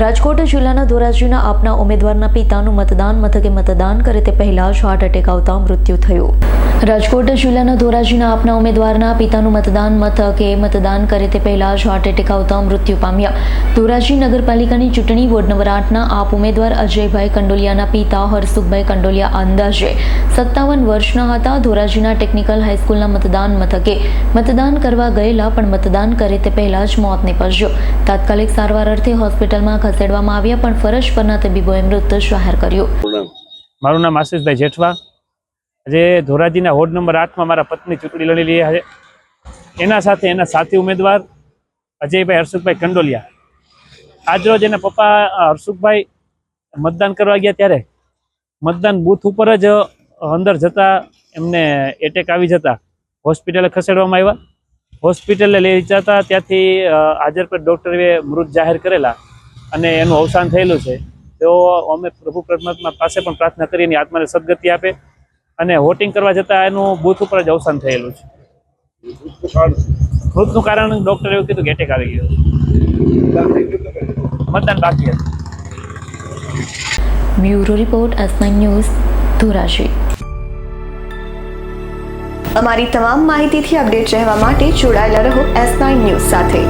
રાજકોટ જિલ્લાના ધોરાજીના આપના ઉમેદવારના પિતાનું મતદાન મથકે મતદાન કરે તે પહેલા જ હાર્ટ એટેક આવતા મૃત્યુ થયું. રાજકોટ જિલ્લાના ધોરાજીના આપના ઉમેદવારના પિતાનું મતદાન મથકે મતદાન કરે તે પહેલા જ હાર્ટ એટેક આવતા મૃત્યુ પામ્યા. ધોરાજી નગરપાલિકાની ચૂંટણી વોર્ડ નંબર 8ના આપ ઉમેદવાર અજયભાઈ કંડોલિયાના પિતા હરસુખભાઈ કંડોલિયા અંદાજે 57 વર્ષના હતા. ધોરાજીના ટેકનિકલ હાઈસ્કૂલના મતદાન મથકે મતદાન કરવા ગયેલા પણ મતદાન કરે તે પહેલા જ મોત નીપજ્યું. તાત્કાલિક સારવાર અર્થે હોસ્પિટલમાં ખસેડવામાં આવ્યા પણ ફરજ પરના તબીબોએ મૃત જાહેર કર્યું. મારું નામ આશીષભાઈ જેઠવા. આજે ધોરાજીના વોર્ડ નંબર 8માં મારા પત્ની ચૂંટણી લડી રહ્યા છે. એના સાથે એના સાથી ઉમેદવાર અજયભાઈ હરસુખભાઈ કંડોલિયા. આજરોજ એના પપ્પા હરસુખભાઈ મતદાન કરવા ગયા ત્યારે મતદાન બૂથ ઉપર જ અંદર જતા એમને એટેક આવી જતા હોસ્પિટલે ખસેડવામાં આવ્યા. હોસ્પિટલે લઈ જતા ત્યાંથી હાજર પર ડૉક્ટરે મૃત જાહેર કરેલા અને એનું અવસાન થયેલું છે. તેઓ અમે પ્રભુ પરમાત્મા પાસે પણ પ્રાર્થના કરી એની આત્માને સદગતિ આપે અને વોટિંગ કરવા જતાં એનું બૂથ ઉપર જ અવસાન થયેલું છે. મૃતનું કારણ ડૉક્ટરે એવું કીધું કે એટેક આવી ગયો. મતદાન બાકી હતું. Bureau report S9 news Dhoraji. અમારી તમામ માહિતીથી અપડેટ રહેવા માટે જોડાયેલા રહો S9 ન્યૂઝ સાથે.